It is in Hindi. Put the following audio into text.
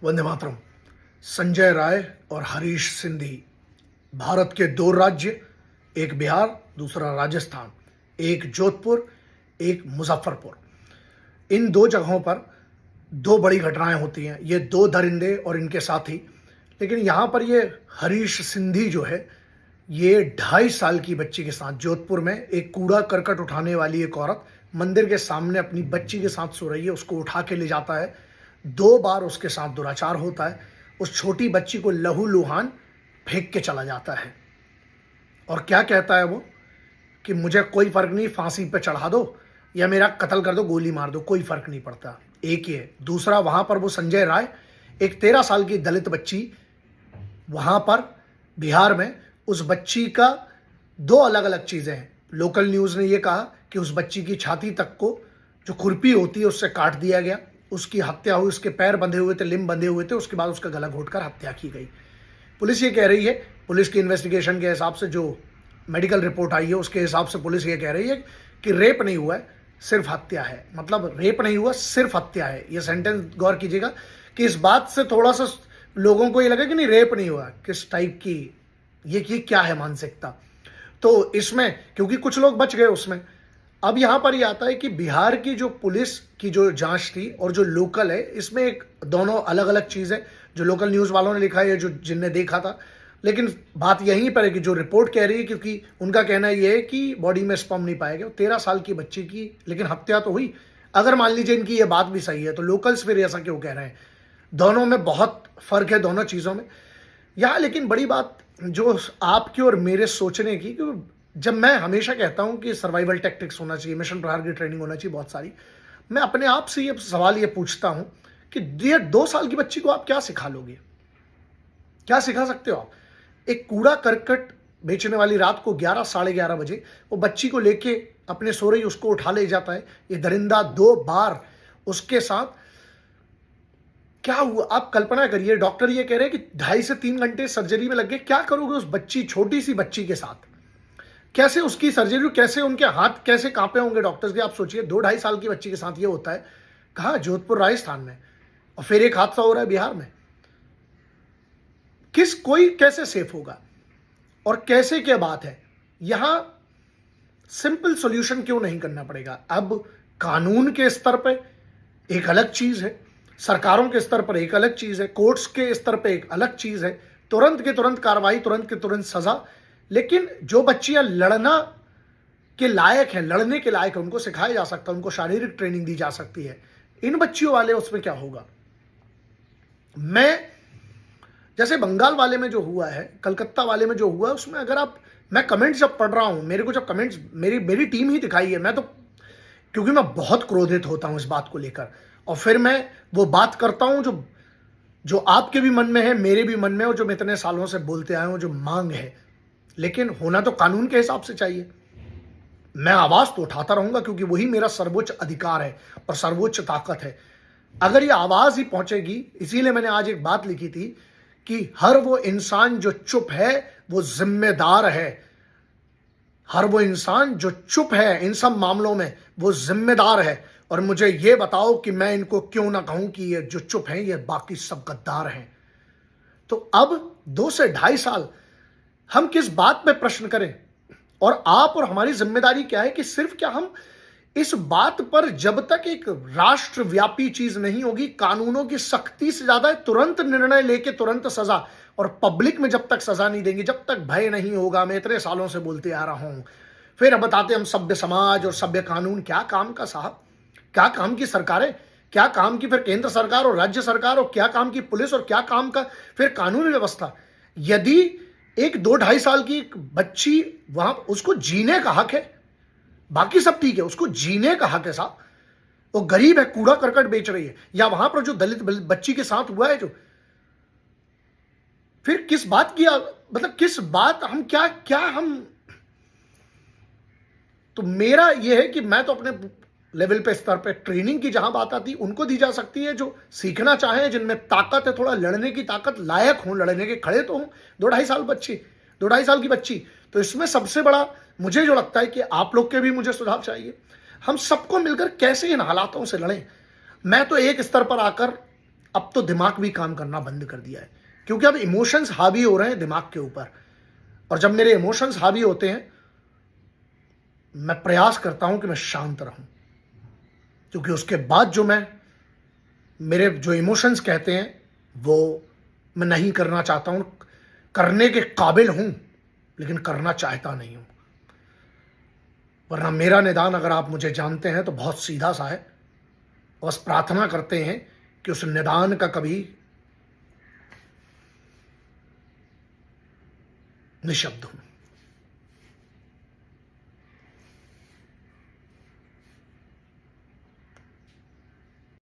वंदे मातरम। संजय राय और हरीश सिंधी, भारत के दो राज्य, एक बिहार दूसरा राजस्थान, एक जोधपुर एक मुजफ्फरपुर। इन दो जगहों पर दो बड़ी घटनाएं होती हैं। ये दो दरिंदे और इनके साथी। लेकिन यहाँ पर ये हरीश सिंधी जो है, ये 2.5 साल की बच्ची के साथ जोधपुर में एक कूड़ा करकट उठाने वाली एक औरत मंदिर के सामने अपनी बच्ची के साथ सो रही है, उसको उठा के ले जाता है। 2 बार उसके साथ दुराचार होता है। उस छोटी बच्ची को लहूलुहान फेंक के चला जाता है और क्या कहता है वो कि मुझे कोई फर्क नहीं, फांसी पे चढ़ा दो या मेरा कत्ल कर दो, गोली मार दो, कोई फर्क नहीं पड़ता। एक ही है। दूसरा, वहां पर वो संजय राय, एक 13 साल की दलित बच्ची, वहां पर बिहार में उस बच्ची का 2 अलग अलग चीजें हैं। लोकल न्यूज ने यह कहा कि उस बच्ची की छाती तक को जो खुरपी होती है उससे काट दिया गया, उसकी हत्या हुई, उसके पैर बंधे हुए थे, लिम्ब बंधे हुए थे, उसके बाद उसका गला घोटकर हत्या की गई। पुलिस ये कह रही है, पुलिस की इन्वेस्टिगेशन के हिसाब से जो मेडिकल रिपोर्ट आई है उसके हिसाब से पुलिस ये कह रही है कि रेप नहीं हुआ है, सिर्फ हत्या है। मतलब रेप नहीं हुआ, सिर्फ हत्या है। ये सेंटेंस गौर कीजिएगा कि इस बात से थोड़ा सा लोगों को ये लगा कि नहीं रेप नहीं हुआ, किस टाइप की ये क्या है मानसिकता। तो इसमें क्योंकि कुछ लोग बच गए उसमें, अब यहां पर ये आता है कि बिहार की जो पुलिस की जो जांच थी और जो लोकल है, इसमें एक दोनों अलग अलग चीज है। जो लोकल न्यूज वालों ने लिखा है, जो जिनने देखा था, लेकिन बात यहीं पर है कि जो रिपोर्ट कह रही है, क्योंकि उनका कहना यह है कि बॉडी में स्पर्म नहीं पाया गया। 13 साल की बच्ची की लेकिन हत्या तो हुई। अगर मान लीजिए इनकी ये बात भी सही है तो लोकल्स फिर ऐसा क्यों कह रहे हैं? दोनों में बहुत फर्क है, दोनों चीजों में। यहाँ लेकिन बड़ी बात जो आपकी और मेरे सोचने की, कि जब मैं हमेशा कहता हूं कि सर्वाइवल टैक्टिक्स होना चाहिए, मिशन प्रहार की ट्रेनिंग होना चाहिए बहुत सारी, मैं अपने आप से ये सवाल ये पूछता हूं कि ये 2 साल की बच्ची को आप क्या सिखा लोगे? क्या सिखा सकते हो आप? एक कूड़ा करकट बेचने वाली रात को 11 साढ़े 11 बजे वो बच्ची को लेके अपने सो रही उसको उठा ले जाता है। ये दरिंदा 2 बार उसके साथ क्या हुआ आप कल्पना करिए। डॉक्टर ये कह रहे हैं कि 2.5 से 3 घंटे सर्जरी में लग गए। क्या करोगे उस बच्ची, छोटी सी बच्ची के साथ? कैसे उसकी सर्जरी, कैसे उनके हाथ कैसे कांपे होंगे डॉक्टर्स के? आप सोचिए 2-2.5 साल की बच्ची के साथ ये होता है। कहाँ? जोधपुर राजस्थान में। और फिर एक हादसा हो रहा है बिहार में। कोई कैसे सेफ होगा? और कैसे क्या बात है? यहां सिंपल सॉल्यूशन क्यों नहीं करना पड़ेगा? अब कानून के स्तर पे एक अलग चीज है, सरकारों के स्तर पर एक अलग चीज है, कोर्ट्स के स्तर पे एक अलग चीज है। तुरंत के तुरंत कार्रवाई, तुरंत के तुरंत सजा। लेकिन जो बच्चियां लड़ना के लायक है, लड़ने के लायक है, उनको सिखाया जा सकता है, उनको शारीरिक ट्रेनिंग दी जा सकती है। इन बच्चियों वाले उसमें क्या होगा? मैं जैसे बंगाल वाले में जो हुआ है, कलकत्ता वाले में जो हुआ है, उसमें अगर मैं कमेंट्स जब पढ़ रहा हूं, मेरे को जब कमेंट्स मेरी टीम ही दिखाई है, मैं तो, क्योंकि मैं बहुत क्रोधित होता हूं इस बात को लेकर, और फिर मैं वो बात करता हूं जो आपके भी मन में है, मेरे भी मन में, और जो मैं इतने सालों से बोलते आया हूं, जो मांग है। लेकिन होना तो कानून के हिसाब से चाहिए। मैं आवाज तो उठाता रहूंगा क्योंकि वही मेरा सर्वोच्च अधिकार है और सर्वोच्च ताकत है। अगर ये आवाज ही पहुंचेगी, इसीलिए मैंने आज एक बात लिखी थी कि हर वो इंसान जो चुप है वो जिम्मेदार है। हर वो इंसान जो चुप है इन सब मामलों में वो जिम्मेदार है। और मुझे ये बताओ कि मैं इनको क्यों ना कहूं कि ये जो चुप हैं ये बाकी सब गद्दार हैं। तो अब 2 से 2.5 साल हम किस बात पे प्रश्न करें? और आप और हमारी जिम्मेदारी क्या है कि सिर्फ क्या हम इस बात पर, जब तक एक राष्ट्रव्यापी चीज नहीं होगी, कानूनों की सख्ती से ज्यादा तुरंत निर्णय लेके तुरंत सजा, और पब्लिक में जब तक सजा नहीं देंगे, जब तक भय नहीं होगा, मैं इतने सालों से बोलते आ रहा हूं। फिर अब बताते हम सभ्य समाज और सभ्य कानून। क्या काम का साहब? क्या काम की सरकारें? क्या काम की फिर केंद्र सरकार और राज्य सरकार? और क्या काम की पुलिस? और क्या काम का फिर कानूनी व्यवस्था? यदि एक 2-2.5 साल की बच्ची, वहां उसको जीने का हक है, बाकी सब ठीक है, उसको जीने का हक है साहब। वो गरीब है, कूड़ा करकट बेच रही है, या वहां पर जो दलित बच्ची के साथ हुआ है, जो फिर किस बात की, मतलब किस बात हम क्या हम। तो मेरा यह है कि मैं तो अपने लेवल पे, स्तर पे ट्रेनिंग की जहां बात आती उनको दी जा सकती है, जो सीखना चाहे, जिनमें ताकत है, थोड़ा लड़ने की ताकत, लायक हो लड़ने के, खड़े तो हो। 2-2.5 साल की बच्ची। तो इसमें सबसे बड़ा मुझे जो लगता है कि आप लोग के भी मुझे सुझाव चाहिए। हम सबको मिलकर कैसे इन हालातों से लड़ें? मैं तो एक स्तर पर आकर अब तो दिमाग भी काम करना बंद कर दिया है, क्योंकि अब इमोशंस हावी हो रहे हैं दिमाग के ऊपर। और जब मेरे इमोशंस हावी होते हैं, मैं प्रयास करता हूं कि मैं शांत रहूं, क्योंकि उसके बाद जो मेरे जो इमोशंस कहते हैं वो मैं नहीं करना चाहता हूं। करने के काबिल हूं, लेकिन करना चाहता नहीं हूं। वरना मेरा निदान, अगर आप मुझे जानते हैं, तो बहुत सीधा सा है। बस प्रार्थना करते हैं कि उस निदान का कभी निशब्द हूं।